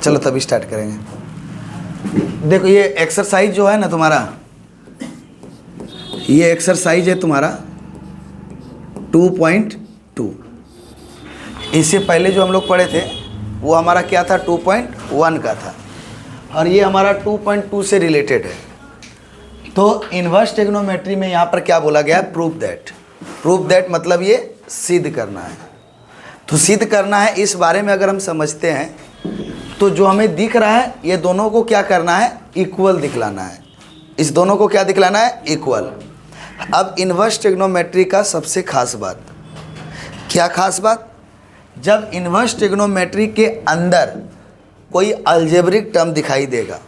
चलो तभी स्टार्ट करेंगे। देखो ये एक्सरसाइज जो है ना तुम्हारा, ये एक्सरसाइज है तुम्हारा 2.2। इससे पहले जो हम लोग पढ़े थे वो हमारा क्या था, 2.1 का था, और ये हमारा 2.2 से रिलेटेड है। तो इन्वर्स ट्रिग्नोमेट्री में यहाँ पर क्या बोला गया है, प्रूव दैट। प्रूव दैट मतलब ये सिद्ध करना है। तो सिद्ध करना है, इस बारे में अगर हम समझते हैं तो जो हमें दिख रहा है ये दोनों को क्या करना है, इक्वल दिखलाना है। इस दोनों को क्या दिखलाना है, इक्वल। अब इन्वर्स ट्रिग्नोमेट्री का सबसे खास बात, क्या खास बात, जब इन्वर्स ट्रिग्नोमेट्री के अंदर कोई अलजेब्रिक टर्म दिखाई देगा,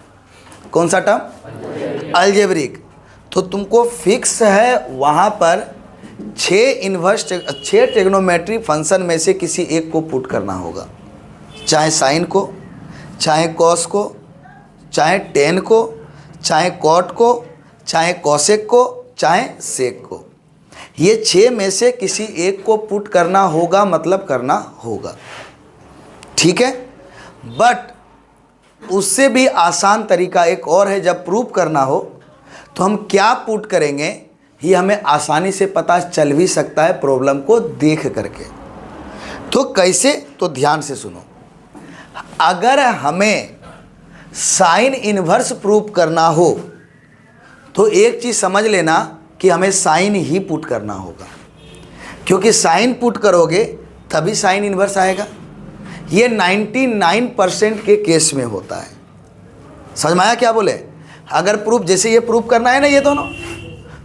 कौन सा टर्म, अलजेब्रिक, तो तुमको फिक्स है वहाँ पर 6 ट्रिग्नोमेट्री फंक्शन में से किसी एक को पुट करना होगा, चाहे साइन को, चाहे कॉस को, चाहे टेन को, चाहे कॉट को, चाहे कॉसेक को, चाहे सेक को। ये 6 में से किसी एक को पुट करना होगा, मतलब करना होगा, ठीक है। बट उससे भी आसान तरीका एक और है, जब प्रूव करना हो तो हम क्या पुट करेंगे ये हमें आसानी से पता चल भी सकता है प्रॉब्लम को देख करके। तो कैसे, तो ध्यान से सुनो। अगर हमें साइन इन्वर्स प्रूव करना हो तो एक चीज़ समझ लेना कि हमें साइन ही पुट करना होगा, क्योंकि साइन पुट करोगे तभी साइन इन्वर्स आएगा। ये 99% के केस में होता है। समझ में आया क्या बोले। अगर प्रूफ, जैसे ये प्रूफ करना है ना, ये दोनों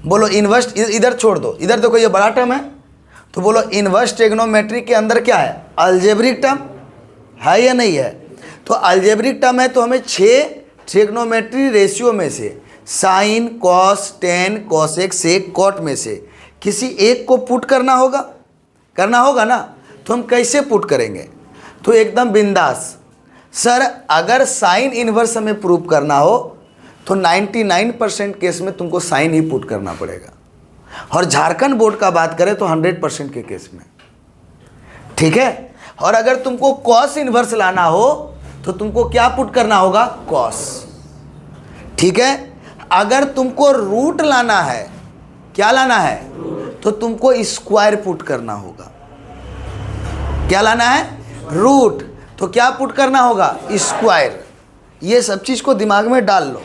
बोलो इन्वर्स, इधर छोड़ दो, इधर देखो ये बड़ा टर्म है, तो बोलो इन्वर्स ट्रिग्नोमेट्री के अंदर क्या है, अलजेब्रिक टर्म है या नहीं है। तो अलजेब्रिक टर्म है तो हमें 6 ट्रिग्नोमेट्री रेशियो में से साइन, कॉस, टेन, कॉसेक, सेक, कॉट में से किसी एक को पुट करना होगा ना। तो हम कैसे पुट करेंगे, तो एकदम बिंदास। सर अगर साइन इन्वर्स हमें प्रूव करना हो तो 99% केस में तुमको साइन ही पुट करना पड़ेगा, और झारखंड बोर्ड का बात करें तो 100% के केस में, ठीक है। और अगर तुमको कॉस इन्वर्स लाना हो तो तुमको क्या पुट करना होगा, कॉस, ठीक है। अगर तुमको रूट लाना है, क्या लाना है, तो तुमको स्क्वायर पुट करना होगा। क्या लाना है, रूट, तो क्या पुट करना होगा, स्क्वायर। ये सब चीज़ को दिमाग में डाल लो,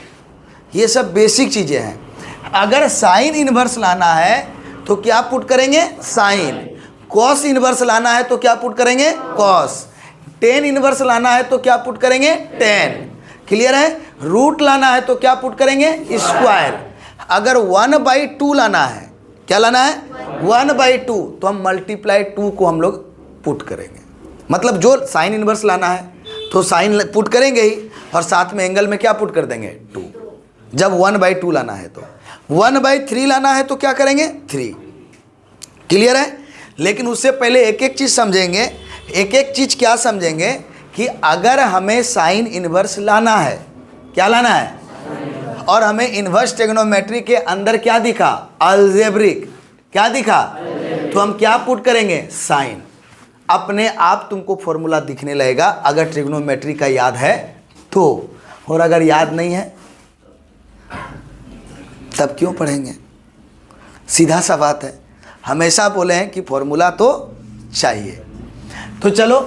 ये सब बेसिक चीज़ें हैं। अगर साइन इन्वर्स लाना है तो क्या पुट करेंगे, साइन। कॉस इन्वर्स लाना है तो क्या पुट करेंगे, कॉस। टेन इन्वर्स लाना है तो क्या पुट करेंगे, टेन। क्लियर है। रूट लाना है तो क्या पुट करेंगे, स्क्वायर। अगर 1/2 लाना है, क्या लाना है, 1/2, तो हम मल्टीप्लाई 2 को हम लोग पुट करेंगे। मतलब जो साइन इन्वर्स लाना है तो साइन पुट करेंगे ही, और साथ में एंगल में क्या पुट कर देंगे, 2। जब 1/2 लाना है तो 1/3 लाना है तो क्या करेंगे, 3। क्लियर है। लेकिन उससे पहले एक एक चीज़ समझेंगे। एक एक चीज़ क्या समझेंगे कि अगर हमें साइन इन्वर्स लाना है, क्या लाना है, और हमें इन्वर्स ट्रिग्नोमेट्री के अंदर क्या दिखा, अलजेब्रिक, क्या दिखा, तो हम क्या पुट करेंगे, साइन। अपने आप तुमको फॉर्मूला दिखने लगेगा अगर ट्रिग्नोमेट्री का याद है तो, और अगर याद नहीं है तब क्यों पढ़ेंगे। सीधा सा बात है। हमेशा बोले हैं कि फॉर्मूला तो चाहिए। तो चलो,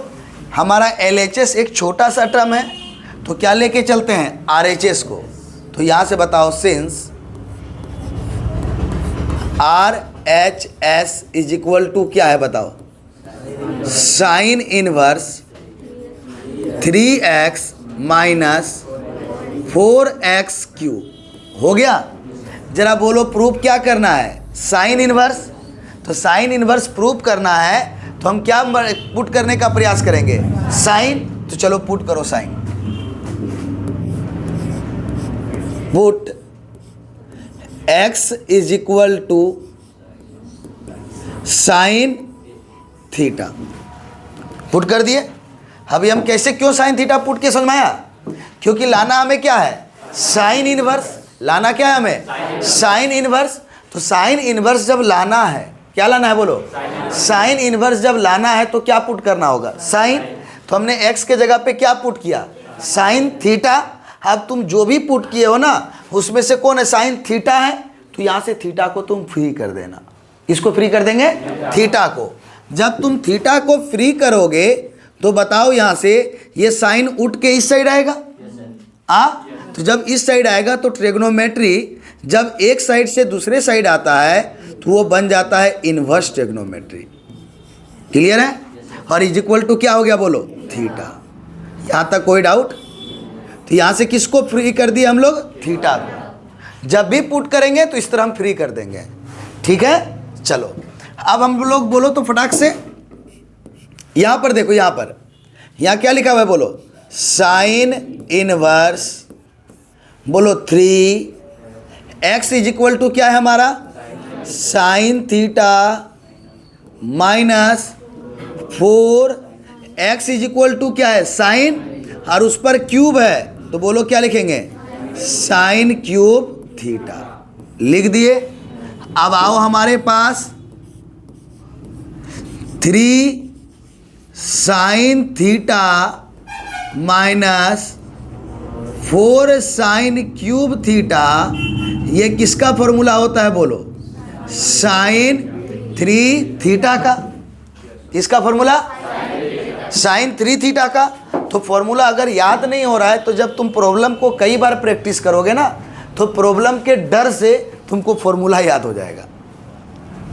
हमारा LHS एक छोटा सा टर्म है, तो क्या लेके चलते हैं, RHS को। तो यहाँ से बताओ, since RHS is equal to क्या है, बताओ, sine inverse 3x minus 4x cube. हो गया। जरा बोलो प्रूफ क्या करना है, साइन इनवर्स। तो साइन इनवर्स प्रूफ करना है तो हम क्या पुट करने का प्रयास करेंगे, साइन। तो चलो पुट करो sine. Put x is equal to sine theta. Put कर दिए। अभी हम कैसे, क्यों साइन थीटा पुट के समझ में आया, क्योंकि लाना हमें क्या है, साइन इनवर्स। लाना क्या है हमें, साइन इनवर्स। तो साइन इनवर्स जब लाना है, क्या लाना है बोलो, साइन इनवर्स जब लाना है तो क्या पुट करना होगा, साइन। तो हमने x के जगह पे क्या पुट किया, साइन थीटा। अब तुम जो भी पुट किए हो ना उसमें से कौन है, साइन थीटा है, तो यहाँ से थीटा को तुम फ्री कर देना। इसको फ्री कर देंगे, थीटा को। जब तुम थीटा को फ्री करोगे तो बताओ यहाँ से ये साइन उठ के इस साइड आएगा। तो जब इस साइड आएगा तो ट्रिग्नोमेट्री जब एक साइड से दूसरे साइड आता है तो वो बन जाता है इनवर्स ट्रिग्नोमेट्री। क्लियर है? और इज इक्वल टू क्या हो गया बोलो, थीटा। यहाँ तक कोई डाउट? तो यहाँ से किसको फ्री कर दिया हम लोग, थीटा को। जब भी पुट करेंगे तो इस तरह हम फ्री कर देंगे। ठीक है, चलो अब हम लोग बोलो तो फटाक से यहाँ पर देखो, यहाँ पर यहाँ क्या लिखा हुआ है बोलो, साइन इनवर्स बोलो 3x इज इक्वल टू क्या है हमारा, sine theta minus 4x is equal to क्या है, साइन, और उस पर क्यूब है तो बोलो क्या लिखेंगे, साइन क्यूब थीटा। लिख दिए। अब आओ हमारे पास 3 sign theta minus 4 sine cube theta, ये किसका फॉर्मूला होता है बोलो, साइन 3 थीटा का। किसका फॉर्मूला, साइन 3 थीटा का। तो फॉर्मूला अगर याद नहीं हो रहा है तो जब तुम प्रॉब्लम को कई बार प्रैक्टिस करोगे ना तो प्रॉब्लम के डर से तुमको फॉर्मूला याद हो जाएगा।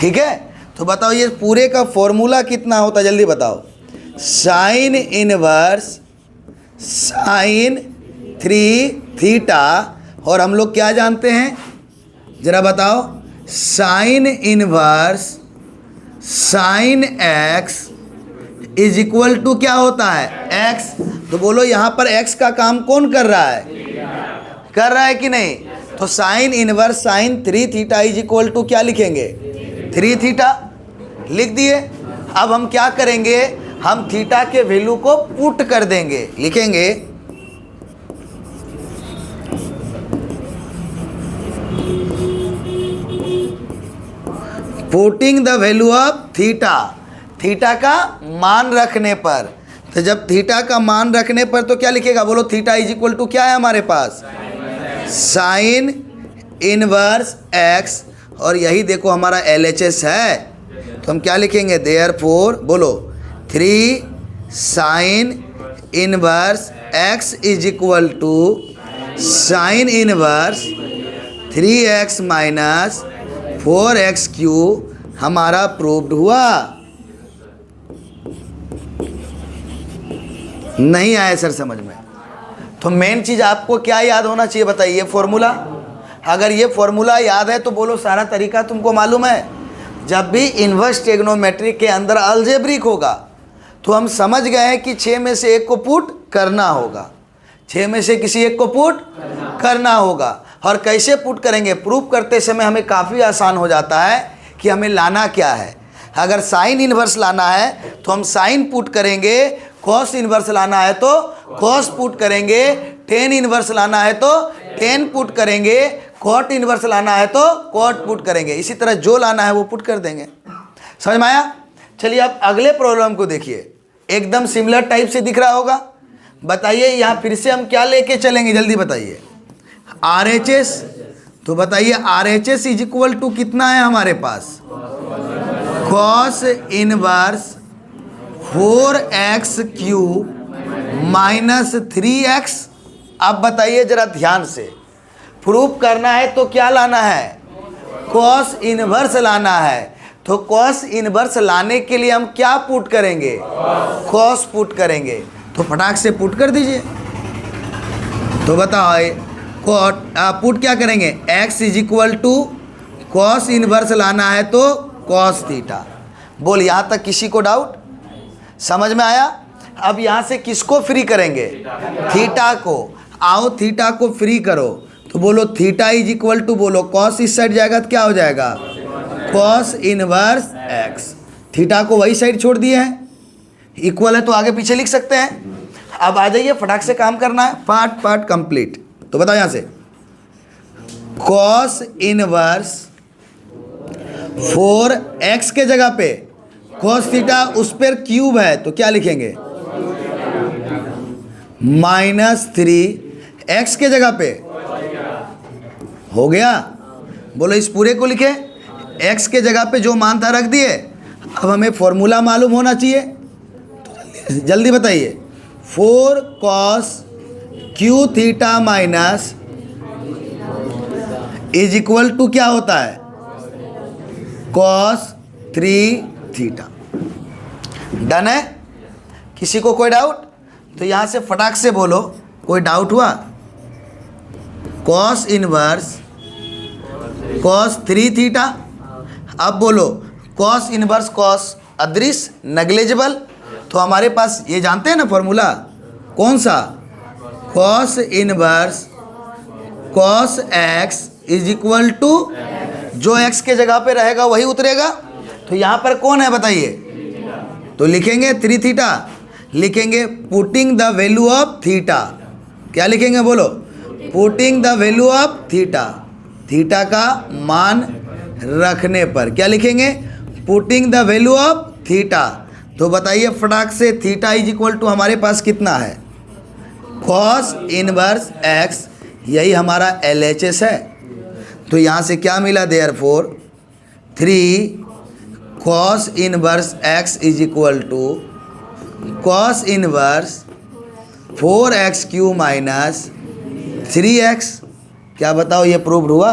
ठीक है, तो बताओ ये पूरे का फॉर्मूला कितना होता है, जल्दी बताओ। साइन इनवर्स साइन 3 थीटा, और हम लोग क्या जानते हैं जरा बताओ, sine inverse sine x is equal to क्या होता है, एक्स। तो बोलो यहाँ पर एक्स का काम कौन कर रहा है, कर रहा है कि नहीं। तो sine inverse sine 3 theta is equal to क्या लिखेंगे, 3 थीटा। लिख दिए। अब हम क्या करेंगे, हम थीटा के वैल्यू को पुट कर देंगे। लिखेंगे putting the value of theta, theta का मान रखने पर। तो जब थीटा का मान रखने पर तो क्या लिखेगा बोलो, थीटा इज इक्वल टू क्या है हमारे पास, साइन इनवर्स एक्स, और यही देखो हमारा LHS है तो हम क्या लिखेंगे, देयरफॉर बोलो 3 sine inverse x is equal to sine inverse 3x minus 4x cube हमारा प्रूव्ड हुआ। नहीं आया सर समझ में? तो मेन चीज़ आपको क्या याद होना चाहिए बताइए, फॉर्मूला। अगर ये फॉर्मूला याद है तो बोलो सारा तरीका तुमको मालूम है। जब भी इन्वर्स ट्रिग्नोमेट्री के अंदर अलजेब्रिक होगा तो हम समझ गए हैं कि 6 में से एक को पुट करना होगा, 6 में से किसी एक को पुट करना होगा। और कैसे पुट करेंगे, प्रूफ करते समय हमें काफ़ी आसान हो जाता है कि हमें लाना क्या है। अगर साइन इन्वर्स लाना है तो हम साइन पुट करेंगे, कॉस इन्वर्स लाना है तो कॉस पुट करेंगे, टेन इन्वर्स लाना है तो टेन पुट करेंगे, कॉट इन्वर्स लाना है तो कॉट पुट करेंगे। इसी तरह जो लाना है वो पुट कर देंगे। समझ में आया? चलिए अब अगले प्रॉब्लम को देखिए, एकदम सिमिलर टाइप से दिख रहा होगा। बताइए यहाँ फिर से हम क्या लेके चलेंगे, जल्दी बताइए। RHS, तो बताइए RHS इज इक्वल टू कितना है हमारे पास, cos inverse 4x cube minus 3x। अब बताइए जरा ध्यान से, प्रूफ करना है तो क्या लाना है, कॉस इनवर्स लाना है। तो कॉस इनवर्स लाने के लिए हम क्या पुट करेंगे, कॉस पुट करेंगे। तो फटाक से पुट कर दीजिए। तो बताओ पुट क्या करेंगे, x is equal to cos inverse लाना है तो कॉस थीटा। बोल यहाँ तक किसी को डाउट, समझ में आया? अब यहाँ से किसको फ्री करेंगे, थीटा को। आओ थीटा को फ्री करो तो बोलो थीटा इज इक्वल टू, बोलो कॉस इस साइड जाएगा तो क्या हो जाएगा, कॉस इनवर्स x। थीटा को वही साइड छोड़ दिए हैं, इक्वल है तो आगे पीछे लिख सकते हैं। अब आ जाइए, फटाक से काम करना है, पार्ट पार्ट कंप्लीट। तो बताओ यहाँ से कॉस इनवर्स 4x के जगह पे कॉस थीटा, उस पर क्यूब है तो क्या लिखेंगे, -3 x के जगह पे हो गया। बोलो इस पूरे को लिखे, x के जगह पे जो मान था रख दिए। अब हमें फॉर्मूला मालूम होना चाहिए, तो जल्दी बताइए। 4 cos q theta minus is equal to क्या होता है, cos 3 थीटा। डन है? किसी को कोई डाउट? तो यहां से फटाक से बोलो, कोई डाउट हुआ? cos inverse cos 3 theta. अब बोलो cos इनवर्स cos अदृश्य नेग्लिजिबल, तो हमारे पास ये जानते हैं ना फॉर्मूला, कौन सा, cos inverse cos x is equal to, जो x के जगह पे रहेगा वही उतरेगा। तो यहाँ पर कौन है बताइए, तो लिखेंगे 3 थीटा, लिखेंगे putting the value of theta. क्या लिखेंगे बोलो, putting the value of theta, theta का मान रखने पर क्या लिखेंगे, putting the value of theta. तो बताइए फटाक से, थीटा इज इक्वल टू हमारे पास कितना है, cos इनवर्स x, यही हमारा LHS है। तो यहाँ से क्या मिला, therefore 3 cos inverse x is equal to cos inverse 4x³ minus 3x। क्या बताओ, ये प्रूव हुआ?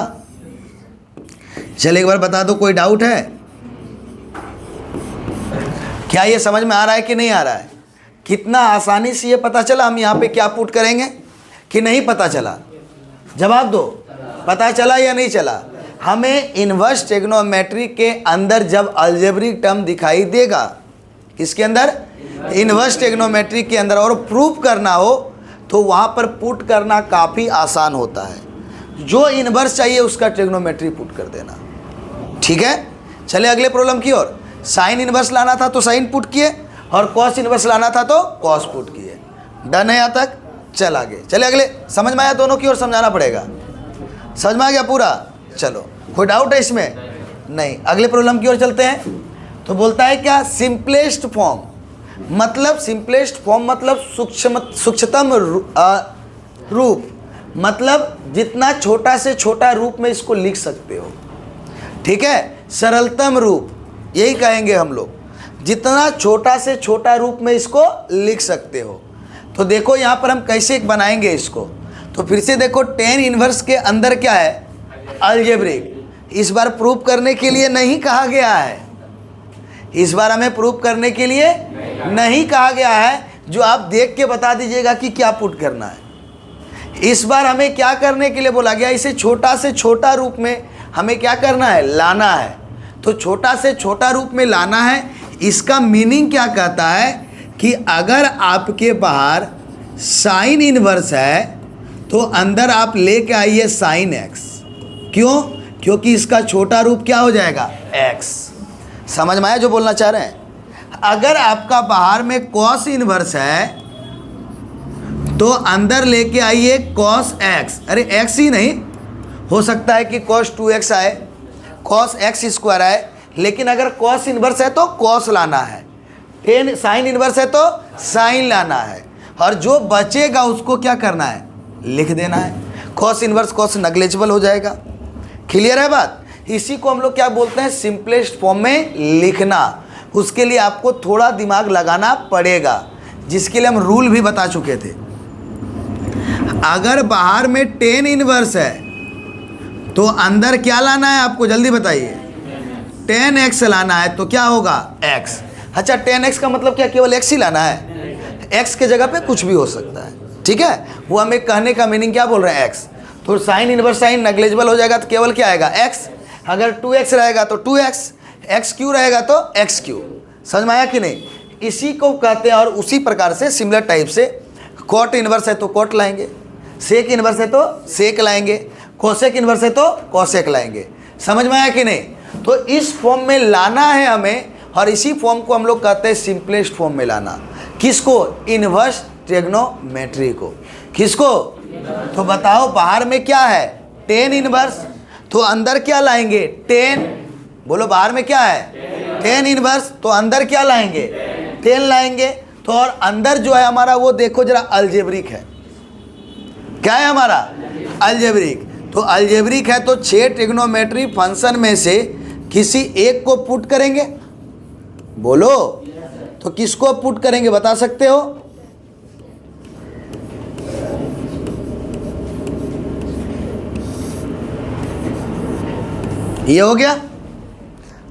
चलिए एक बार बता दो, कोई डाउट है क्या? ये समझ में आ रहा है कि नहीं आ रहा है? कितना आसानी से ये पता चला हम यहाँ पे क्या पुट करेंगे कि नहीं पता चला? जवाब दो, पता चला या नहीं चला? हमें इन्वर्स ट्रिग्नोमेट्री के अंदर जब अलजेब्रिक टर्म दिखाई देगा, किसके अंदर, इन्वर्स ट्रिग्नोमेट्री के अंदर, और प्रूफ करना हो तो वहाँ पर पुट करना काफ़ी आसान होता है। जो इन्वर्स चाहिए उसका ट्रिग्नोमेट्री पुट कर देना, ठीक है। चले अगले प्रॉब्लम की ओर। साइन इन्वर्स लाना था तो साइन पुट किए, और कॉस इन्वर्स लाना था तो कॉस पुट किए। डन है यहाँ तक? चल आगे चले अगले। समझ में आया? दोनों की ओर समझाना पड़ेगा। समझ में आ गया पूरा? चलो, कोई डाउट है इसमें? नहीं। अगले प्रॉब्लम की ओर चलते हैं। तो बोलता है क्या, सिंपलेस्ट फॉर्म, मतलब सिंपलेस्ट फॉर्म मतलब सूक्ष्मतम रूप, मतलब जितना छोटा से छोटा रूप में इसको लिख सकते हो, ठीक है। सरलतम रूप यही कहेंगे हम लोग, जितना छोटा से छोटा रूप में इसको लिख सकते हो। तो देखो यहाँ पर हम कैसे बनाएंगे इसको। तो फिर से देखो, tan इनवर्स के अंदर क्या है, अलजेब्रिक। इस बार प्रूफ करने के लिए नहीं कहा गया है, इस बार हमें प्रूफ करने के लिए नहीं कहा गया है। जो आप देख के बता दीजिएगा कि क्या पुट करना है। इस बार हमें क्या करने के लिए बोला गया, इसे छोटा से छोटा रूप में हमें क्या करना है, लाना है। तो छोटा से छोटा रूप में लाना है। इसका मीनिंग क्या कहता है कि अगर आपके बाहर साइन इनवर्स है तो अंदर आप लेके आइए साइन x। क्यों? क्योंकि इसका छोटा रूप क्या हो जाएगा, x। समझ में आया जो बोलना चाह रहे हैं? अगर आपका बाहर में कॉस इनवर्स है तो अंदर लेके आइए कॉस x। अरे x ही नहीं, हो सकता है कि cos 2x आए, cos x² आए, लेकिन अगर cos इनवर्स है तो cos लाना है, tan साइन इनवर्स है तो साइन लाना है, और जो बचेगा उसको क्या करना है, लिख देना है। cos इनवर्स cos नेग्लिजिबल हो जाएगा। क्लियर है बात? इसी को हम लोग क्या बोलते हैं, सिंपलेस्ट फॉर्म में लिखना। उसके लिए आपको थोड़ा दिमाग लगाना पड़ेगा, जिसके लिए हम रूल भी बता चुके थे। अगर बाहर में tan इनवर्स है तो अंदर क्या लाना है आपको, जल्दी बताइए। tan x लाना है तो क्या होगा, x। अच्छा, tan x का मतलब क्या, केवल x ही लाना है? x के जगह पे कुछ भी हो सकता है, ठीक है। वो हमें कहने का मीनिंग क्या बोल रहे हैं, x। तो साइन इनवर्स साइन नेग्लिजिबल हो जाएगा तो केवल क्या आएगा, x। अगर 2x रहेगा तो 2x, x³ रहेगा तो x³। समझ में आया कि नहीं? इसी को कहते हैं। और उसी प्रकार से सिमिलर टाइप से कॉट इनवर्स है तो कॉट लाएंगे, सेक इनवर्स है तो सेक लाएंगे, कोसेक इनवर्स है तो कोसेक लाएंगे। समझ में आया कि नहीं? तो इस फॉर्म में लाना है हमें, और इसी फॉर्म को हम लोग कहते हैं सिंपलेस्ट फॉर्म में लाना। किसको, इनवर्स ट्रिग्नोमेट्री को। किसको? तो बताओ, बाहर में क्या है, tan इनवर्स, तो अंदर क्या लाएंगे, tan। बोलो, बाहर में क्या है, tan इनवर्स, तो अंदर क्या लाएंगे, tan लाएंगे। तो और अंदर जो है हमारा वो देखो जरा अलजेब्रिक है। क्या है हमारा? अलजेब्रिक। तो अलजेब्रिक है तो 6 ट्रिग्नोमेट्री फंक्शन में से किसी एक को पुट करेंगे। बोलो तो किसको पुट करेंगे बता सकते हो? ये हो गया।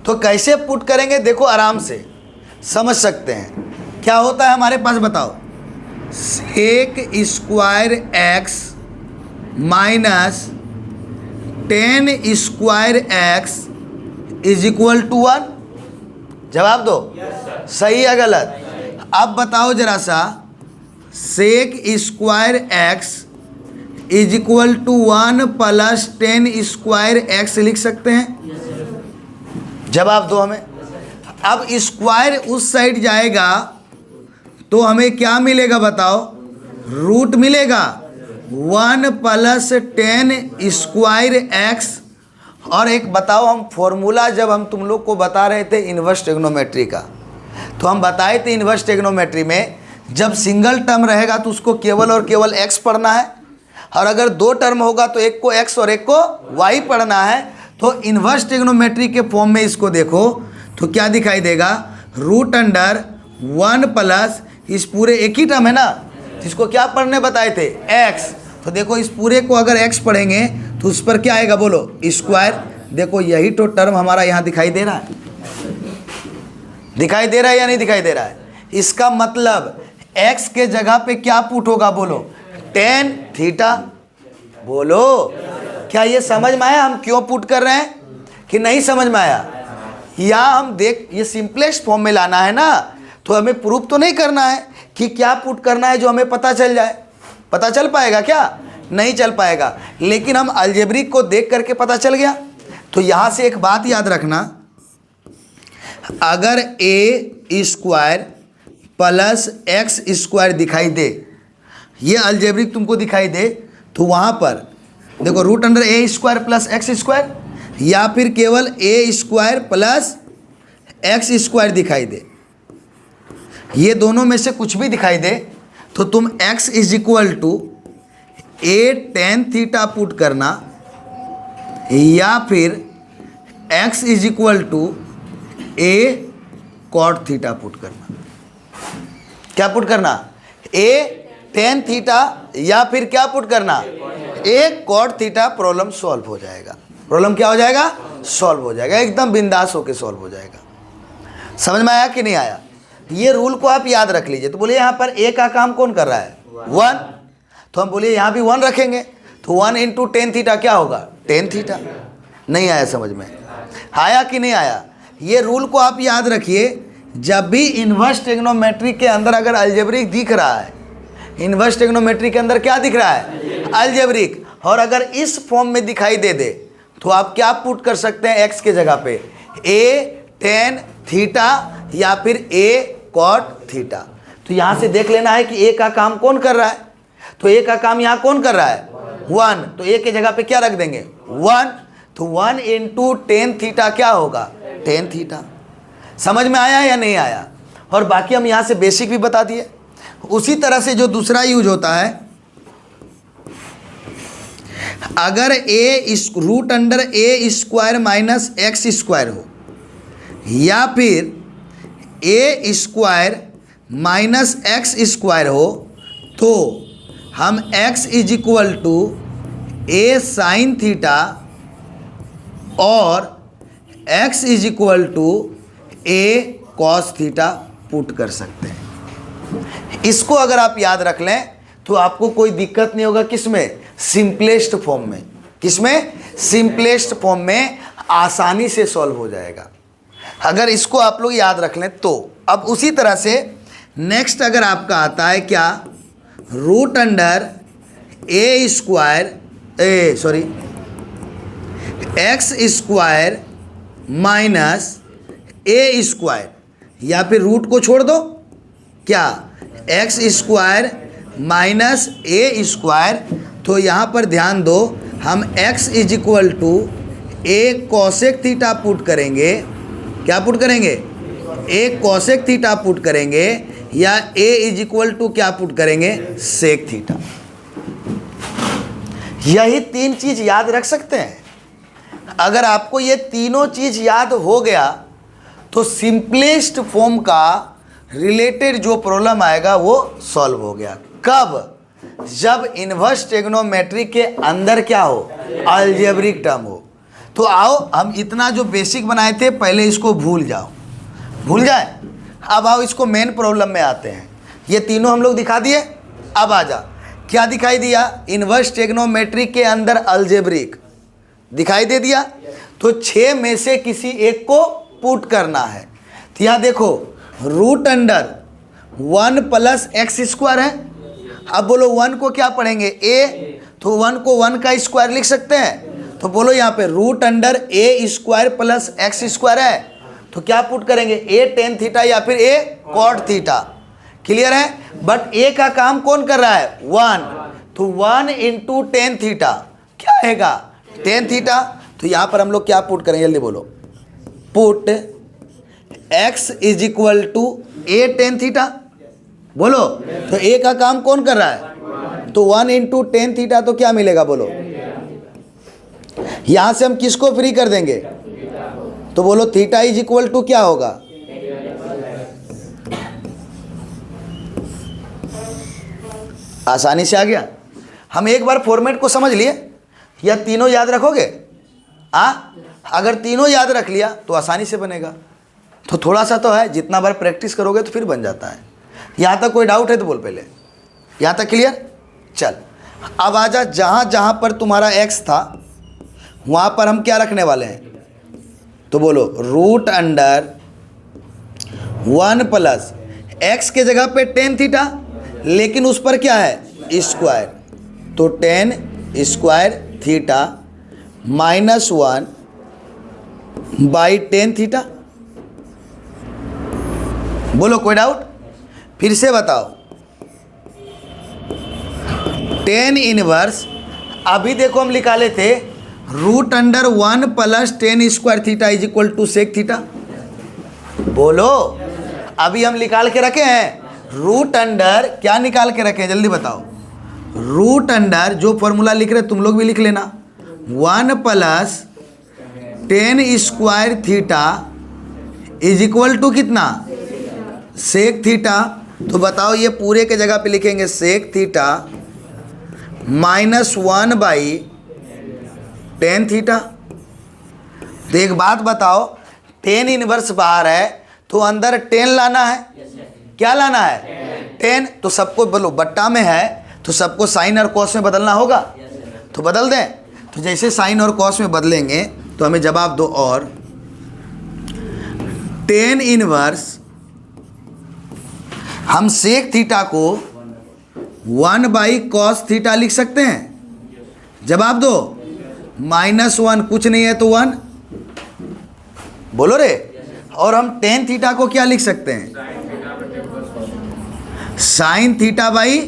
तो कैसे पुट करेंगे देखो, आराम से समझ सकते हैं। क्या होता है हमारे पास बताओ? Sec square x minus 10 square x is equal to 1। जवाब दो। सही या गलत? अब बताओ जरा सा, sec square x is equal to 1 plus 10 square x लिख सकते हैं? जवाब दो हमें। अब स्क्वायर उस साइड जाएगा तो हमें क्या मिलेगा बताओ? रूट मिलेगा। 1 प्लस 10 स्क्वायर एक्स। और एक बताओ, हम फॉर्मूला जब हम तुम लोग को बता रहे थे इन्वर्स ट्रिग्नोमेट्री का, तो हम बताए थे इन्वर्स ट्रिग्नोमेट्री में जब सिंगल टर्म रहेगा तो उसको केवल और केवल एक्स पढ़ना है, और अगर 2 टर्म होगा तो एक को एक्स और एक को वाई पढ़ना है। तो इन्वर्स ट्रिग्नोमेट्री के फॉर्म में इसको देखो तो क्या दिखाई देगा? रूट अंडर 1 प्लस, इस पूरे एक ही टर्म है ना, इसको क्या पढ़ने बताए थे? एक्स। तो देखो इस पूरे को अगर एक्स पढ़ेंगे तो उस पर क्या आएगा बोलो? स्क्वायर। देखो यही तो टर्म हमारा यहाँ दिखाई दे रहा है। दिखाई दे रहा है या नहीं दिखाई दे रहा है? इसका मतलब एक्स के जगह पे क्या पुट होगा बोलो? tan theta. बोलो क्या ये समझ में आया हम क्यों पुट कर रहे हैं कि नहीं समझ में आया? या हम देख, ये सिंपलेस्ट फॉर्म में लाना है ना, तो हमें प्रूफ तो नहीं करना है कि क्या पुट करना है जो हमें पता चल जाए। पता चल पाएगा क्या? नहीं चल पाएगा। लेकिन हम अलजेब्रिक को देख करके पता चल गया। तो यहाँ से एक बात याद रखना, अगर ए स्क्वायर प्लस एक्स स्क्वायर दिखाई दे, ये अलजेब्रिक तुमको दिखाई दे, तो वहाँ पर देखो root under a square plus x square, या फिर केवल ए स्क्वायर प्लस एक्स स्क्वायर दिखाई दे, ये दोनों में से कुछ भी दिखाई दे, तो तुम x is equal to a tan theta put करना, या फिर x is equal to a cot theta put करना। क्या पुट करना? ए tan थीटा या फिर क्या पुट करना? ए कॉट थीटा। प्रॉब्लम सॉल्व हो जाएगा। प्रॉब्लम क्या हो जाएगा? सॉल्व हो जाएगा। एकदम बिंदास होके सॉल्व हो जाएगा। समझ में आया कि नहीं आया? ये रूल को आप याद रख लीजिए। तो बोलिए यहाँ पर ए का काम कौन कर रहा है? 1। तो हम बोलिए यहाँ भी 1 रखेंगे, तो 1 इंटू tan थीटा क्या होगा? tan theta. नहीं आया समझ में? आया कि नहीं आया? ये रूल को आप याद रखिए। जब भी इन्वर्स ट्रिग्नोमेट्री के अंदर अगर अलजेब्रिक दिख रहा है, इन्वर्स ट्रिग्नोमेट्री के अंदर क्या दिख रहा है? अलजेब्रिक। और अगर इस फॉर्म में दिखाई दे दे तो आप क्या पुट कर सकते हैं एक्स के जगह पे? ए tan थीटा या फिर ए कॉट थीटा। तो यहाँ से देख लेना है कि ए का काम कौन कर रहा है। तो ए का काम यहाँ कौन कर रहा है? 1। तो ए के जगह पे क्या रख देंगे? 1। तो 1 इंटू tan थीटा क्या होगा? tan theta. समझ में आया या नहीं आया? और बाकी हम यहाँ से बेसिक भी बता दिए। उसी तरह से जो दूसरा यूज होता है, अगर a root under a square minus x square हो, या फिर a square minus x square हो, तो हम x is equal to a sine theta और x is equal to a cos theta put कर सकते हैं। इसको अगर आप याद रख लें तो आपको कोई दिक्कत नहीं होगा। किसमें? सिंपलेस्ट फॉर्म में। किसमें? सिंपलेस्ट फॉर्म में आसानी से सॉल्व हो जाएगा अगर इसको आप लोग याद रख लें तो। अब उसी तरह से नेक्स्ट अगर आपका आता है क्या? Root under a square x square minus a square, या फिर रूट को छोड़ दो, क्या? X square minus a square. तो यहाँ पर ध्यान दो, हम x is equal to a cosec theta put करेंगे। क्या पुट करेंगे? ए कॉसेक थीटा पुट करेंगे, या a इज इक्वल टू क्या पुट करेंगे, सेक थीटा। यही 3 चीज याद रख सकते हैं। अगर आपको ये तीनों चीज याद हो गया तो सिंपलेस्ट फॉर्म का रिलेटेड जो प्रॉब्लम आएगा वो सॉल्व हो गया। कब? जब इन्वर्स ट्रिग्नोमेट्री के अंदर क्या हो, अलजेब्रिक टर्म हो। तो आओ हम इतना जो बेसिक बनाए थे पहले इसको भूल जाओ, भूल जाए। अब आओ इसको मेन प्रॉब्लम में आते हैं। ये तीनों हम लोग दिखा दिए। अब आ जा, क्या दिखाई दिया, इन्वर्स ट्रिग्नोमेट्री के अंदर अलजेब्रिक दिखाई दे दिया। तो 6 में से किसी एक को पुट करना है। तो यहाँ देखो root under 1 plus x square है। अब बोलो 1 को क्या पढ़ेंगे, ए, तो 1 को 1 का स्क्वायर लिख सकते हैं। तो बोलो यहाँ पे root under a square plus x square है, तो क्या पुट करेंगे, ए टेन थीटा या फिर ए कॉट थीटा। क्लियर है? बट ए का काम कौन कर रहा है, 1, तो 1 इंटू टेन थीटा क्या आएगा, टेन थीटा। तो यहाँ पर हम लोग क्या पुट करेंगे, जल्दी बोलो, put x is equal to a tan theta. बोलो, तो ए का काम कौन कर रहा है, तो 1 इंटू टेन थीटा, तो क्या मिलेगा बोलो। यहां से हम किसको फ्री कर देंगे, तो बोलो थीटा इज इक्वल टू क्या होगा, आसानी से आ गया। हम एक बार फॉर्मेट को समझ लिए, या तीनों याद रखोगे, अगर तीनों याद रख लिया तो आसानी से बनेगा। तो थोड़ा सा तो है, जितना बार प्रैक्टिस करोगे तो फिर बन जाता है। यहाँ तक कोई डाउट है तो बोल पहले, यहाँ तक क्लियर। चल अब आजा, जहाँ जहाँ पर तुम्हारा x था वहाँ पर हम क्या रखने वाले हैं, तो बोलो रूट अंडर 1 प्लस एक्स के जगह पे टेन थीटा, लेकिन उस पर क्या है स्क्वायर, तो ten square theta -1 by tan theta. बोलो कोई डाउट, फिर से बताओ। टेन इनवर्स, अभी देखो हम निकाले थे root under 1 plus tan square theta is equal to sec theta. बोलो, अभी हम निकाल के रखे हैं रूट अंडर, क्या निकाल के रखे हैं जल्दी बताओ। रूट अंडर जो फॉर्मूला लिख रहे तुम लोग भी लिख लेना, 1 plus tan square theta is equal to कितना, सेक थीटा। तो बताओ ये पूरे के जगह पे लिखेंगे sec theta -1 by tan theta. तो एक बात बताओ, टेन इनवर्स बाहर है तो अंदर टेन लाना है, क्या लाना है, टेन। तो सबको बोलो बट्टा में है तो सबको साइन और कॉस में बदलना होगा, तो बदल दें। तो जैसे साइन और कॉस में बदलेंगे तो हमें जवाब दो, और टेन इनवर्स हम सेक थीटा को 1 बाई कॉस थीटा लिख सकते हैं, जवाब दो। -1 कुछ नहीं है तो 1, बोलो रे। और हम टेन थीटा को क्या लिख सकते हैं, साइन थीटा बाई,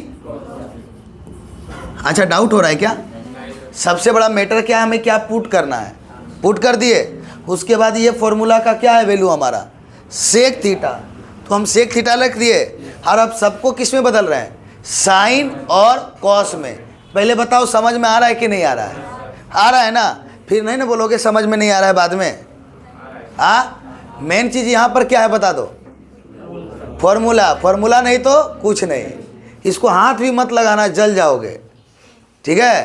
अच्छा डाउट हो रहा है क्या, सबसे बड़ा मैटर क्या है, हमें क्या पुट करना है, पुट कर दिए। उसके बाद ये फॉर्मूला का क्या है वैल्यू हमारा, सेक थीटा, तो हम सेक थीटा लिख दिए। और अब सबको किस में बदल रहे हैं, साइन और कॉस में। पहले बताओ समझ में आ रहा है कि नहीं आ रहा है, आ रहा है ना, फिर नहीं ना बोलोगे समझ में नहीं आ रहा है बाद में। मेन चीज़ यहाँ पर क्या है बता दो, फॉर्मूला, फॉर्मूला नहीं तो कुछ नहीं। इसको हाथ भी मत लगाना, जल जाओगे, ठीक है।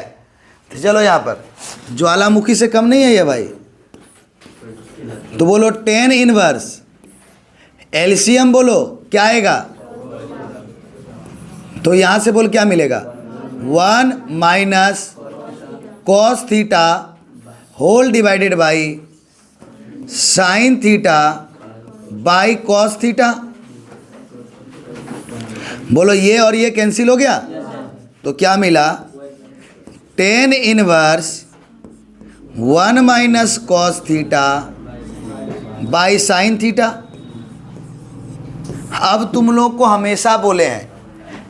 तो चलो यहाँ पर ज्वालामुखी से कम नहीं है ये भाई। तो बोलो टेन इनवर्स एलसीएम, बोलो क्या आएगा, तो यहाँ से बोल क्या मिलेगा, 1 minus cos theta whole divided by sine theta by cos theta. बोलो ये और ये कैंसिल हो गया, तो क्या मिला, tan inverse 1 minus cos theta by sine theta. अब तुम लोग को हमेशा बोले हैं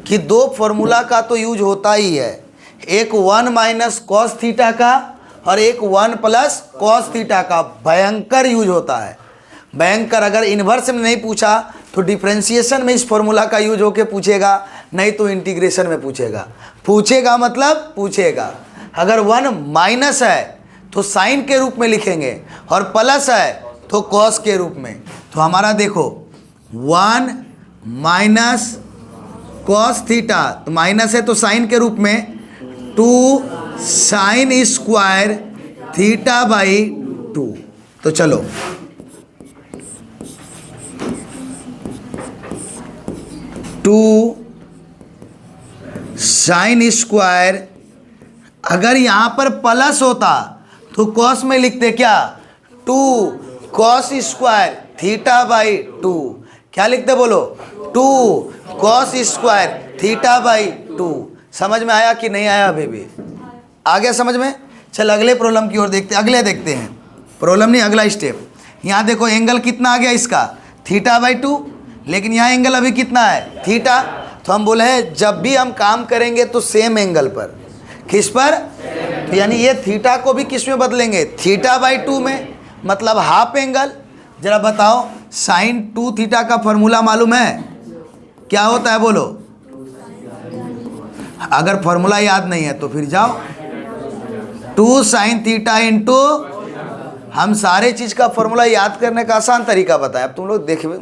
कि 2 फॉर्मूला का तो यूज होता ही है, एक 1 माइनस कॉस थीटा का और एक 1 प्लस कॉस थीटा का, भयंकर यूज होता है। बैंकर अगर इन्वर्स में नहीं पूछा तो डिफरेंशिएशन में इस फॉर्मूला का यूज होके पूछेगा, नहीं तो इंटीग्रेशन में पूछेगा। पूछेगा मतलब पूछेगा। अगर 1 माइनस है तो साइन के रूप में लिखेंगे और प्लस है तो कॉस के रूप में। तो हमारा देखो 1 माइनस कॉस थीटा, तो माइनस है तो साइन के रूप में 2 साइन स्क्वायर थीटा बाई 2। तो चलो टू साइन स्क्वायर, अगर यहां पर प्लस होता तो कॉस में लिखते क्या, 2 कॉस स्क्वायर थीटा बाई 2। क्या लिखते बोलो, 2 कॉस स्क्वायर थीटा बाई 2। समझ में आया कि नहीं आया? अभी भी आ गया समझ में? चल अगले प्रॉब्लम की ओर देखते, अगले देखते हैं। प्रॉब्लम नहीं, अगला स्टेप। यहाँ देखो एंगल कितना आ गया इसका, थीटा बाई 2, लेकिन यहाँ एंगल अभी कितना है, थीटा। तो हम बोले हैं जब भी हम काम करेंगे तो सेम एंगल पर, किस पर, तो यानी ये थीटा को भी किस में बदलेंगे, थीटा बाई 2 में, मतलब हाफ एंगल। जरा बताओ साइन 2 थीटा का फॉर्मूला मालूम है, क्या होता है बोलो? अगर फॉर्मूला याद नहीं है तो फिर जाओ 2 साइन थीटा इंटू, हम सारे चीज का फॉर्मूला याद करने का आसान तरीका बताया, अब तुम लोग देखो।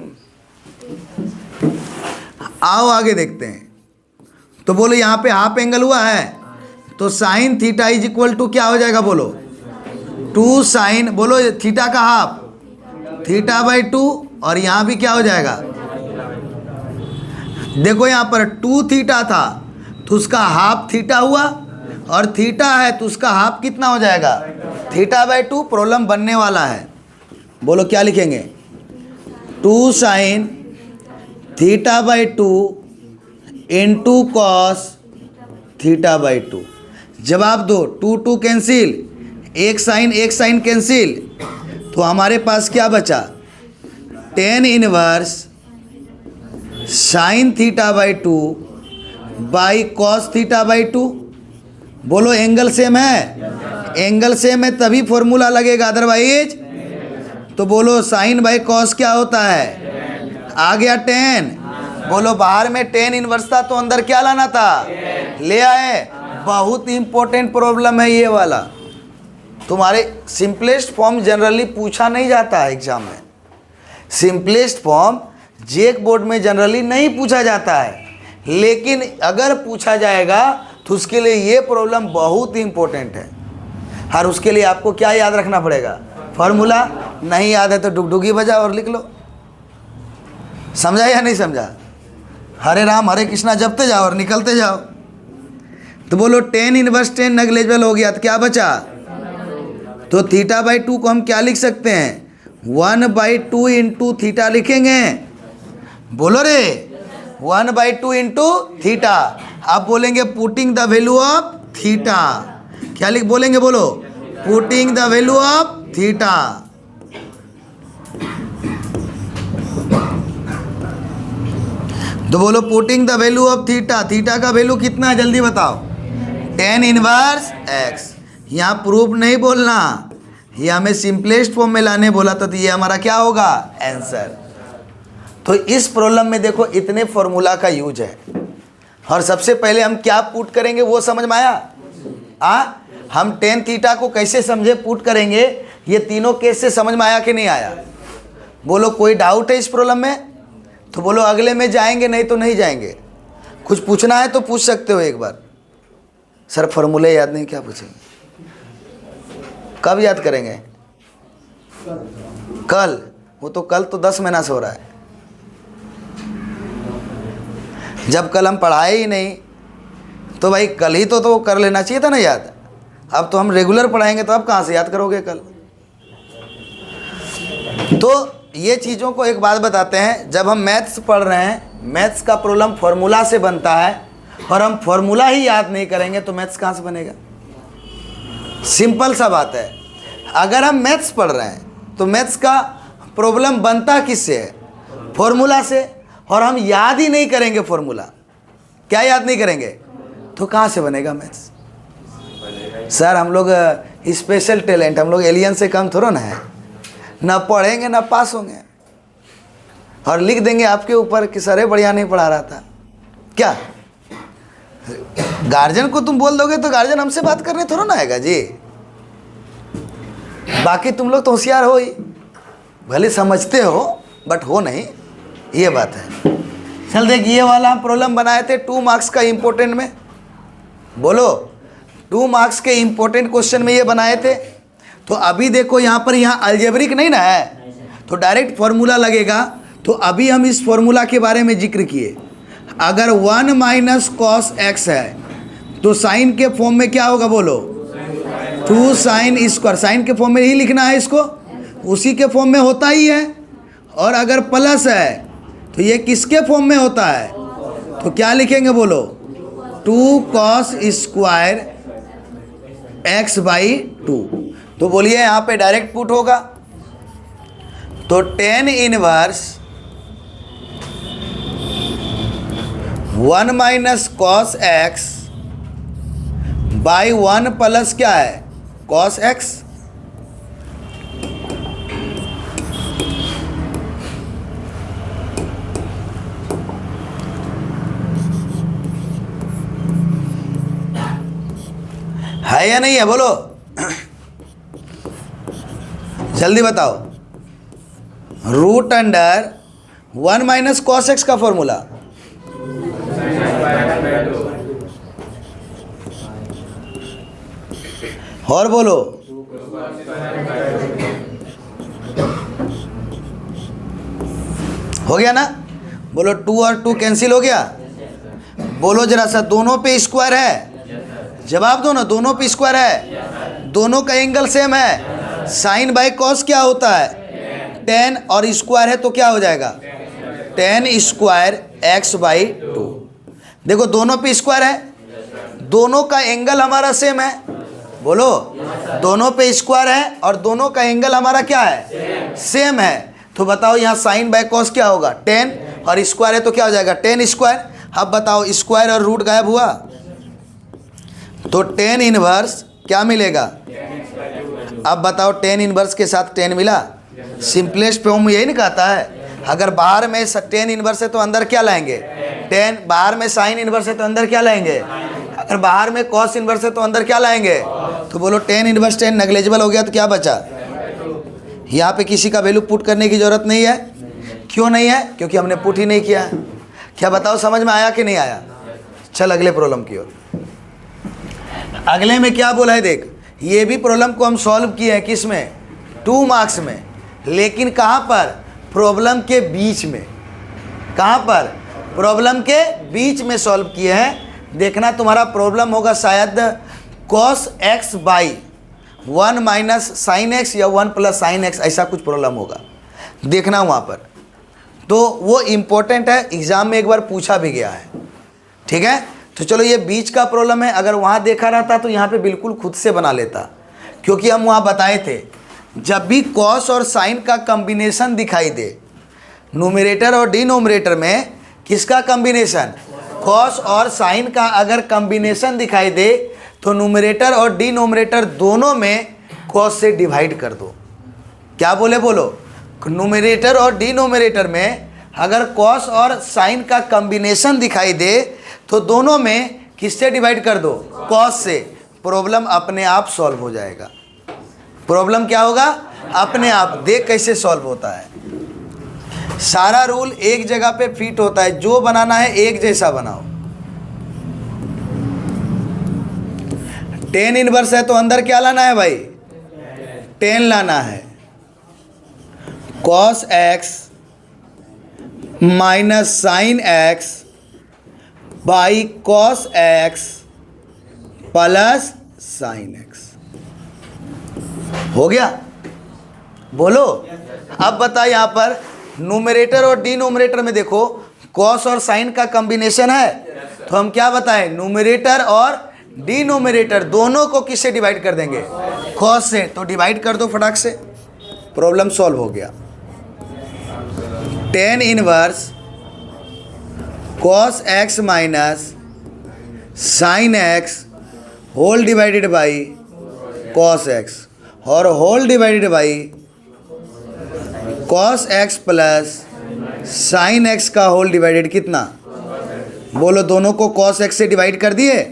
आओ आगे देखते हैं। तो बोलो यहाँ पे हाफ एंगल हुआ है तो sine theta is equal to क्या हो जाएगा बोलो, 2 साइन, बोलो थीटा का हाफ थीटा बाई 2, और यहाँ भी क्या हो जाएगा, देखो यहाँ पर 2 थीटा था तो उसका हाफ थीटा हुआ, और थीटा है तो उसका हाफ कितना हो जाएगा, थीटा बाई 2। प्रॉब्लम बनने वाला है, बोलो क्या लिखेंगे, 2 sign theta by 2 into cos theta by 2। जवाब दो, 2 2 कैंसिल, एक साइन कैंसिल, तो हमारे पास क्या बचा, tan inverse sine theta by 2 by cos theta by 2। बोलो एंगल सेम है, एंगल सेम है तभी फॉर्मूला लगेगा, अदरवाइज। तो बोलो साइन बाई कॉस क्या होता है, आ गया tan। बोलो बाहर में tan इनवर्स था तो अंदर क्या लाना था, ले आए। बहुत इंपॉर्टेंट प्रॉब्लम है ये वाला, तुम्हारे सिंपलेस्ट फॉर्म जनरली पूछा नहीं जाता है एग्जाम में। सिंपलेस्ट फॉर्म जेक बोर्ड में जनरली नहीं पूछा जाता है, लेकिन अगर पूछा जाएगा तो उसके लिए ये प्रॉब्लम बहुत इंपॉर्टेंट है। और उसके लिए आपको क्या याद रखना पड़ेगा, फॉर्मूला। नहीं याद है तो डुगडुगी बजाओ और लिख लो। समझा या नहीं समझा? हरे राम हरे कृष्णा जपते जाओ और निकलते जाओ। तो बोलो tan इनवर्स tan नेग्लिजिबल हो गया तो क्या बचा, तो थीटा बाई 2 को हम क्या लिख सकते हैं, 1/2 इंटू थीटा लिखेंगे। बोलो रे 1/2 इंटू थीटा। आप बोलेंगे putting the value of theta, क्या लिख बोलेंगे बोलो, putting the value of theta. तो बोलो putting the value of theta, theta का वैल्यू कितना है जल्दी बताओ, tan इनवर्स x। यहाँ प्रूफ नहीं बोलना, ये हमें सिंपलेस्ट फॉर्म में लाने बोला तो ये हमारा क्या होगा, आंसर। तो इस प्रॉब्लम में देखो इतने फॉर्मूला का यूज है, और सबसे पहले हम क्या पुट करेंगे वो समझ में आया। हम tan थीटा को कैसे समझे पुट करेंगे, ये तीनों केस से समझ में आया कि नहीं आया? बोलो कोई डाउट है इस प्रॉब्लम में? तो बोलो अगले में जाएंगे, नहीं तो नहीं जाएंगे। कुछ पूछना है तो पूछ सकते हो एक बार। सर फॉर्मूले याद नहीं, क्या पूछेंगे, कब याद करेंगे, कल। वो तो कल तो 10 महीना से हो रहा है, जब कल हम पढ़ाए ही नहीं तो भाई कल ही तो कर लेना चाहिए था ना याद। अब तो हम रेगुलर पढ़ाएंगे तो अब कहाँ से याद करोगे कल। तो ये चीज़ों को एक बात बताते हैं, जब हम मैथ्स पढ़ रहे हैं, मैथ्स का प्रॉब्लम फॉर्मूला से बनता है, और हम फॉर्मूला ही याद नहीं करेंगे तो मैथ्स कहाँ से बनेगा। सिंपल सा बात है। अगर हम मैथ्स पढ़ रहे हैं तो मैथ्स का प्रॉब्लम बनता किससे है, फॉर्मूला से, और हम याद ही नहीं करेंगे फॉर्मूला, क्या याद नहीं करेंगे, तो कहाँ से बनेगा मैथ्स। सर हम लोग स्पेशल टैलेंट, हम लोग एलियन से कम थोड़ा ना है। ना पढ़ेंगे ना पास होंगे, और लिख देंगे आपके ऊपर कि सर बढ़िया नहीं पढ़ा रहा था। क्या गार्जियन को तुम बोल दोगे तो गार्जियन हमसे बात करने थोड़ा ना आएगा जी। बाकी तुम लोग तो होशियार हो ही, भले समझते हो बट हो नहीं, ये बात है। चल देख, ये वाला हम प्रॉब्लम बनाए थे 2 मार्क्स का इम्पोर्टेंट में, बोलो 2 मार्क्स के इम्पोर्टेंट क्वेश्चन में ये बनाए थे। तो अभी देखो यहाँ पर, यहाँ अलजेब्रिक नहीं ना है, तो डायरेक्ट फॉर्मूला लगेगा। तो अभी हम इस फॉर्मूला के बारे में जिक्र किए। अगर 1 माइनस कॉस एक्स है तो साइन के फॉर्म में क्या होगा बोलो, 2 साइन स्क्वायर। साइन के फॉर्म में ही लिखना है इसको, उसी के फॉर्म में होता ही है। और अगर प्लस है तो ये किसके फॉर्म में होता है, तो क्या लिखेंगे बोलो, 2 कॉस स्क्वायर एक्स बाई 2। तो बोलिए यहाँ पे डायरेक्ट पुट होगा, तो tan inverse 1 minus cos x by 1 plus क्या है, कॉस एक्स। है या नहीं है बोलो, जल्दी बताओ। Root under 1 minus cos x का फॉर्मूला, और बोलो हो गया ना, बोलो 2 और 2 कैंसिल हो गया। बोलो जरा सा, दोनों पे स्क्वायर है, जवाब दो ना, दोनों पे स्क्वायर है, दोनों का एंगल सेम है। साइन बाई कॉस क्या होता है, tan, और स्क्वायर है तो क्या हो जाएगा, tan स्क्वायर एक्स बाई 2। देखो दोनों पे स्क्वायर है, दोनों का एंगल हमारा सेम है, बोलो दोनों पे स्क्वायर है और दोनों का एंगल हमारा क्या है, सेम है। तो बताओ यहाँ साइन बाय कॉस क्या होगा, tan, और स्क्वायर है तो क्या हो जाएगा, tan स्क्वायर। अब बताओ स्क्वायर और रूट गायब हुआ, तो tan इनवर्स क्या मिलेगा। अब बताओ tan इनवर्स के साथ tan मिला, सिंपलेस्ट फॉर्म यही नहीं कहता है। अगर बाहर में tan इनवर्स है तो अंदर क्या लाएंगे, tan। बाहर में साइन इनवर्स है तो अंदर क्या लाएंगे, अगर बाहर में कॉस इनवर्स है तो अंदर क्या लाएंगे। तो बोलो tan इनवर्स tan नेग्लेजिबल हो गया तो क्या बचा, यहाँ पे किसी का वैल्यू पुट करने की ज़रूरत नहीं है। क्यों नहीं है, क्योंकि हमने पुट ही नहीं किया। क्या बताओ समझ में आया कि नहीं आया। चल अगले प्रॉब्लम की ओर। अगले में क्या बोला है देख, ये भी प्रॉब्लम को हम सॉल्व किए हैं किस में, 2 मार्क्स में, लेकिन कहाँ पर, प्रॉब्लम के बीच में। कहाँ पर, प्रॉब्लम के बीच में सॉल्व किए हैं। देखना तुम्हारा प्रॉब्लम होगा शायद cos x by 1 minus sine x या 1 प्लस साइन एक्स, ऐसा कुछ प्रॉब्लम होगा, देखना वहाँ पर। तो वो इम्पोर्टेंट है, एग्ज़ाम में एक बार पूछा भी गया है, ठीक है। तो चलो ये बीच का प्रॉब्लम है, अगर वहाँ देखा रहता तो यहाँ पे बिल्कुल खुद से बना लेता, क्योंकि हम वहाँ बताए थे जब भी कॉस और साइन का कॉम्बिनेशन दिखाई दे, न्यूमरेटर और डिनोमिनेटर में किसका कॉम्बिनेशन, कॉस और साइन का अगर कॉम्बिनेशन दिखाई दे तो न्यूमरेटर और डिनोमिनेटर दोनों में कॉस से डिवाइड कर दो। क्या बोले बोलो, न्यूमरेटर और डिनोमिनेटर में अगर कॉस और साइन का कॉम्बिनेशन दिखाई दे तो दोनों में किससे डिवाइड कर दो, कॉस से। प्रॉब्लम अपने आप सॉल्व हो जाएगा। प्रॉब्लम क्या होगा, अपने आप। देख कैसे सॉल्व होता है, सारा रूल एक जगह पे फिट होता है, जो बनाना है एक जैसा बनाओ। tan इनवर्स है तो अंदर क्या लाना है भाई, tan लाना है। cos x minus sine x by cos x plus sine x, हो गया। बोलो अब बता, यहाँ पर न्यूमरेटर और डिनोमिनेटर में देखो cos और साइन का कॉम्बिनेशन है, तो हम क्या बताएं, न्यूमरेटर और डिनोमिनेटर दोनों को किससे डिवाइड कर देंगे, cos से। तो डिवाइड कर दो फटाक से, प्रॉब्लम सॉल्व हो गया। tan inverse cos x minus sine x whole divided by cos x और होल डिवाइडेड बाई cos x plus sine x का होल डिवाइडेड कितना? बोलो, दोनों को कॉस एक्स से डिवाइड कर दिए,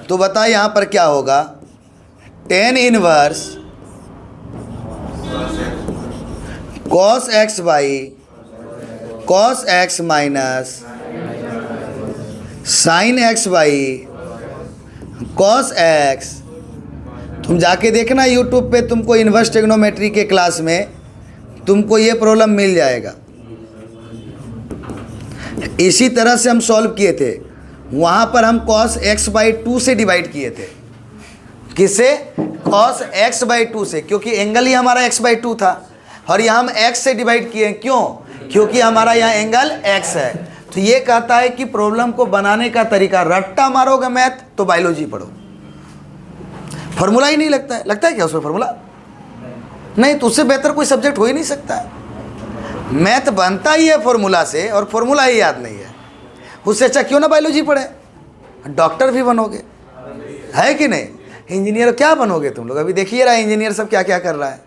तो बता यहाँ पर क्या होगा? Tan inverse cos x by cos x minus sine x by cos x. तुम जाके देखना यूट्यूब पे, तुमको इन्वर्स ट्रिग्नोमेट्री के क्लास में तुमको ये प्रॉब्लम मिल जाएगा। इसी तरह से हम सॉल्व किए थे, वहाँ पर हम cos x बाई 2 से डिवाइड किए थे। किससे? cos x बाई 2 से, क्योंकि एंगल ही हमारा x बाई 2 था, और यहाँ हम x से डिवाइड किए। क्यों? क्योंकि हमारा यहाँ एंगल x है। तो ये कहता है कि प्रॉब्लम को बनाने का तरीका, रट्टा मारोगे मैथ तो बायोलॉजी पढ़ो, फॉर्मूला ही नहीं लगता है। लगता है क्या उसमें फॉर्मूला? नहीं, तो उससे बेहतर कोई सब्जेक्ट हो ही नहीं सकता है। मैथ बनता ही है फॉर्मूला से, और फॉर्मूला ही याद नहीं है। उससे अच्छा क्यों ना बायोलॉजी पढ़े, डॉक्टर भी बनोगे, है कि नहीं? इंजीनियर क्या बनोगे तुम लोग? अभी देखिए रहा इंजीनियर सब क्या क्या कर रहा है।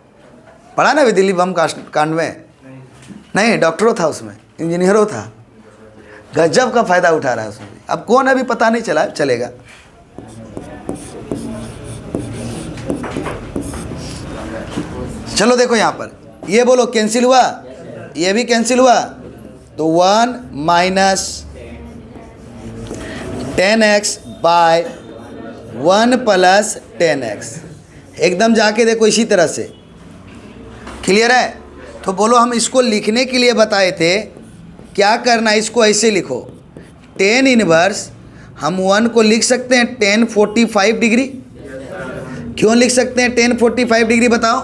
पढ़ा ना अभी दिल्ली बम कांड में? नहीं, डॉक्टरों था उसमें, इंजीनियरों था। गजब का फायदा उठा रहा है उसमें भी। अब कौन अभी पता नहीं चला, चलेगा। चलो देखो यहाँ पर, ये बोलो कैंसिल हुआ, ये भी कैंसिल हुआ, तो 1 minus 10x bye 1 plus 10x। एकदम जाके देखो इसी तरह से, क्लियर है? तो बोलो, हम इसको लिखने के लिए बताए थे, क्या करना है? इसको ऐसे लिखो, 10 इनवर्स, हम 1 को लिख सकते हैं 10 45 डिग्री। क्यों लिख सकते हैं 10 45 डिग्री? बताओ।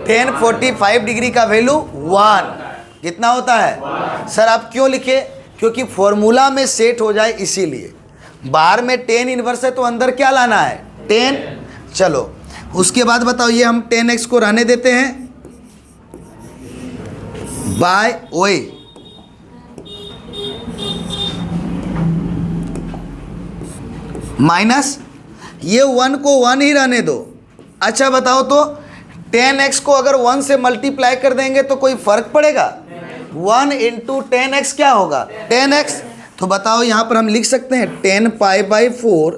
10 45 डिग्री का वैल्यू 1 कितना होता है? सर आप क्यों लिखे? क्योंकि फॉर्मूला में सेट हो जाए इसीलिए। बाहर में 10 इनवर्स है तो अंदर क्या लाना है? 10। चलो उसके बाद बताओ, ये हम 10x को रहने देते हैं बाय ओए, माइनस ये 1 को 1 ही रहने दो। अच्छा बताओ तो 10x को अगर 1 से मल्टीप्लाई कर देंगे तो कोई फर्क पड़ेगा? 1 इंटू 10x क्या होगा? 10x। तो बताओ यहाँ पर हम लिख सकते हैं 10 पाई बाई 4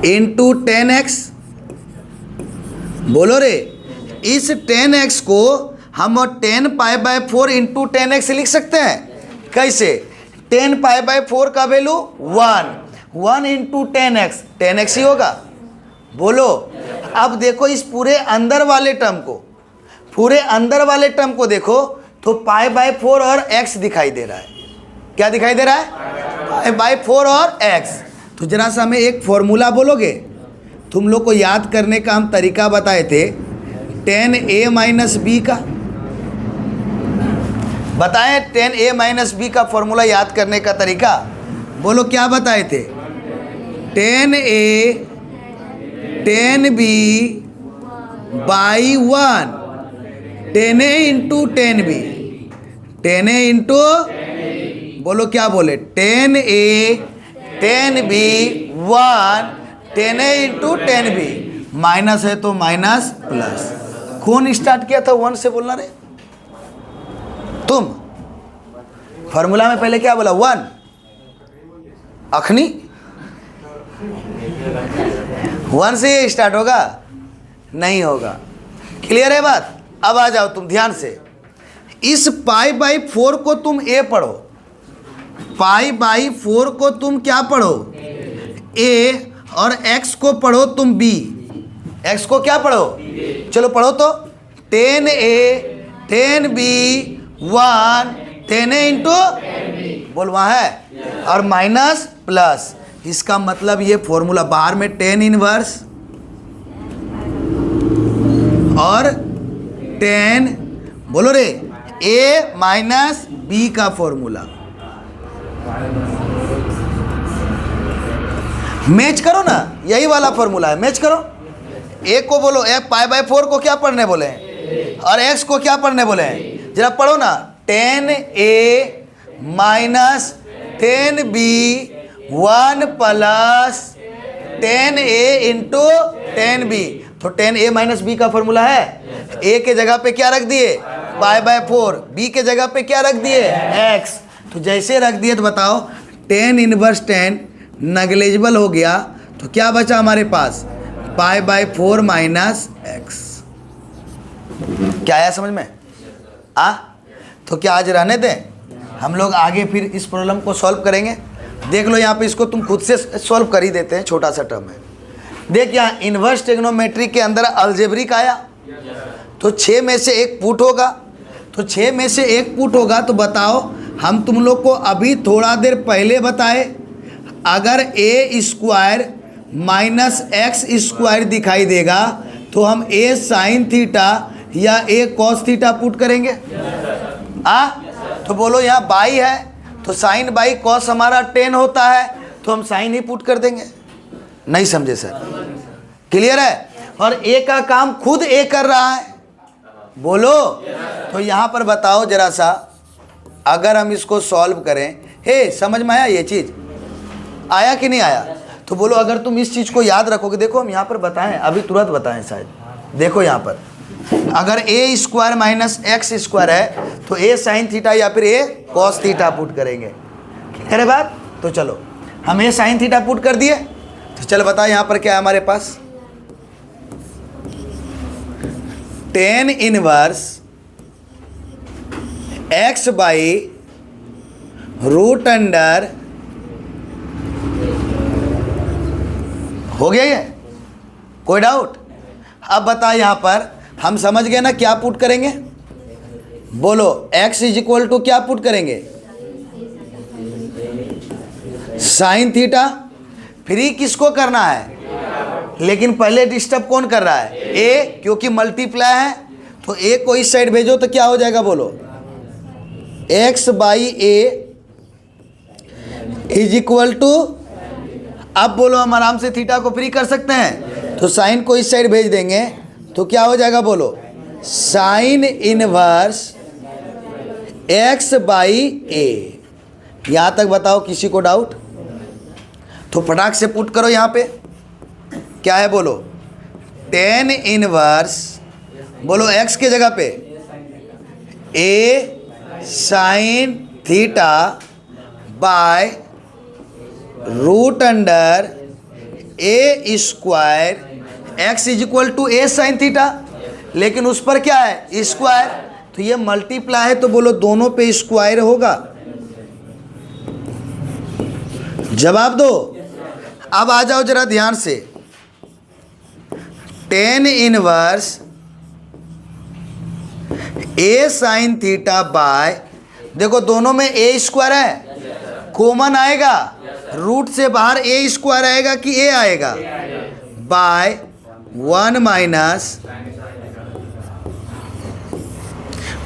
इंटू 10x। बोलो रे, इस 10x को हम 10 पाई बाई 4 इंटू 10x लिख सकते हैं। कैसे? 10 पाई बाई 4 का वैल्यू 1 इंटू 10x, 10x ही होगा। बोलो, अब देखो इस पूरे अंदर वाले टर्म को, पूरे अंदर वाले टर्म को देखो तो पाई बाई 4 और x दिखाई दे रहा है। क्या दिखाई दे रहा है? पाई बाई 4 और x। तो जरा सा हमें एक फॉर्मूला बोलोगे? तुम लोग को याद करने का हम तरीका बताए थे, 10a माइनस बी का बताएं। 10a माइनस बी का फॉर्मूला याद करने का तरीका बोलो, क्या बताए थे? 10a 10b by 1, 10a into 10b, 10a into, बोलो क्या बोले? 10a 10b 1, 10a into 10b। Minus है तो माइनस प्लस। कौन स्टार्ट किया था 1 से बोलना रे? तुम। फॉर्मूला में पहले क्या बोला? 1। अखनी 1 से ये स्टार्ट होगा? नहीं होगा। क्लियर है बात? अब आ जाओ तुम ध्यान से, इस पाई बाई 4 को तुम a पढ़ो, पाई बाई 4 को तुम क्या पढ़ो? a, और x को पढ़ो तुम b। x को क्या पढ़ो? चलो पढ़ो तो, 10a 10b 1, 10a इंटू, बोल वहाँ है, और माइनस प्लस। इसका मतलब ये फॉर्मूला, बाहर में 10 इनवर्स और 10, बोलो रे, a माइनस b का फॉर्मूला। मैच करो ना, यही वाला फॉर्मूला है, मैच करो। a को बोलो, a पाई बाई 4 को क्या पढ़ने बोले हैं, और x को क्या पढ़ने बोले हैं? जरा पढ़ो ना, 10a minus 10b 1 plus 10a into 10b। तो 10a माइनस b का फॉर्मूला है। ए के जगह पे क्या रख दिए, पाई/4, बी के जगह पे क्या रख दिए, एक्स। तो जैसे रख दिए तो बताओ tan इनवर्स tan नेग्लिजिबल हो गया, तो क्या बचा हमारे पास, पाई/4 माइनस एक्स। क्या आया समझ में? तो क्या आज रहने दें, हम लोग आगे फिर इस प्रॉब्लम को सॉल्व करेंगे। देख लो यहाँ पे, इसको तुम खुद से सॉल्व कर ही देते हैं, छोटा सा टर्म है। देख यहाँ इन्वर्स ट्रिग्नोमेट्री के अंदर अलजेब्रिक आया, तो 6 में से 1 पुट होगा, तो 6 में से 1 पुट होगा। तो बताओ, हम तुम लोग को अभी थोड़ा देर पहले बताए, अगर ए स्क्वायर माइनस एक्स स्क्वायर दिखाई देगा तो हम ए साइन थीटा या ए कॉस थीटा पुट करेंगे। तो बोलो यहाँ बाई है, तो साइन बाई कॉस हमारा 10 होता है, तो हम साइन ही पुट कर देंगे। नहीं समझे सर? क्लियर है? और ए का काम खुद ए कर रहा है, बोलो। तो यहाँ पर बताओ जरा सा, अगर हम इसको सॉल्व करें, हे समझ में आया ये चीज़? आया कि नहीं आया? तो बोलो अगर तुम इस चीज़ को याद रखोगे, देखो हम यहाँ पर बताएं, अभी तुरंत बताएं शायद। देखो यहाँ पर अगर ए स्क्वायर माइनस एक्स स्क्वायर है तो ए साइन थीटा या फिर ए कॉस थीटा पुट करेंगे। क्लियर है बात? तो चलो हम ए साइन थीटा पुट कर दिए, तो चलो बताओ यहाँ पर क्या है हमारे पास, tan inverse x by root under, हो गया ये? कोई डाउट? अब बता, यहाँ पर हम समझ गए ना क्या पुट करेंगे, बोलो x इज इक्वल टू क्या पुट करेंगे, साइन थीटा। फ्री किसको करना है, लेकिन पहले डिस्टर्ब कौन कर रहा है, a, क्योंकि मल्टीप्लाई है, तो a को इस साइड भेजो तो क्या हो जाएगा, बोलो x by a is equal to, अब बोलो हम आराम से थीटा को फ्री कर सकते हैं, तो साइन को इस साइड भेज देंगे तो क्या हो जाएगा, बोलो साइन इनवर्स x बाई ए। यहाँ तक बताओ किसी को डाउट? तो फटाक से पुट करो यहाँ पे, क्या है बोलो, tan इनवर्स, बोलो x के जगह पे a sine theta by root under a square, x is equal to a sine theta, लेकिन उस पर क्या है, स्क्वायर, तो ये मल्टीप्लाई है, तो बोलो दोनों पे स्क्वायर होगा। जवाब दो। अब आ जाओ जरा ध्यान से, tan इनवर्स ए साइन थीटा बाय, देखो दोनों में ए स्क्वायर है, कॉमन आएगा, रूट से बाहर ए स्क्वायर आएगा कि ए आएगा, बाय 1 माइनस,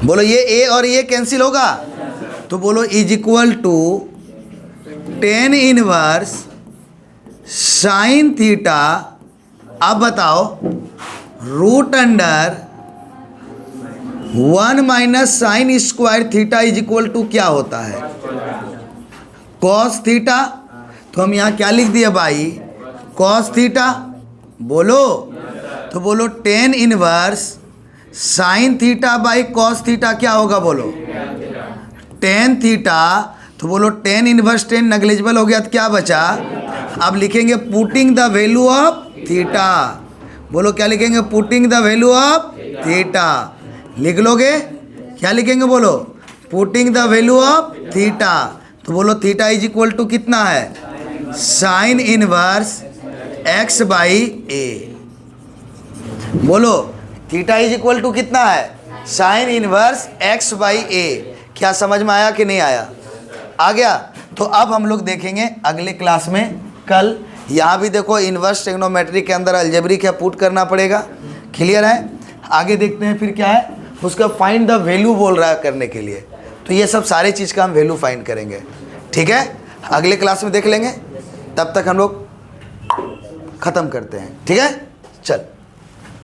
बोलो ये ए और ये कैंसिल होगा, तो बोलो is equal to tan inverse sine theta, अब बताओ root under 1 minus sine square theta is equal to क्या होता है, कॉस थीटा। तो हम यहाँ क्या लिख दिए भाई, कॉस थीटा, बोलो, तो बोलो tan inverse sine theta by cos theta क्या होगा, बोलो tan थीटा, तो बोलो tan इनवर्स tan नेग्लिजिबल हो गया, तो क्या बचा, अब लिखेंगे putting the value of theta, बोलो क्या लिखेंगे, putting the value of theta, लिख लोगे, क्या लिखेंगे, बोलो putting the value of theta, तो बोलो थीटा इज इक्वल टू कितना है, साइन इनवर्स एक्स बाई ए, बोलो थीटा इज इक्वल टू कितना है, साइन इनवर्स एक्स बाई ए। क्या समझ में आया कि नहीं आया? आ गया। तो अब हम लोग देखेंगे अगले क्लास में, कल यहाँ भी देखो इनवर्स ट्रिग्नोमेट्री के अंदर अलजेब्रिक है, पुट करना पड़ेगा। क्लियर है? आगे देखते हैं फिर क्या है, उसका फाइंड द वैल्यू बोल रहा है करने के लिए, तो ये सब सारे चीज़ का हम वैल्यू फाइंड करेंगे। ठीक है, अगले क्लास में देख लेंगे, तब तक हम लोग ख़त्म करते हैं। ठीक है, चल।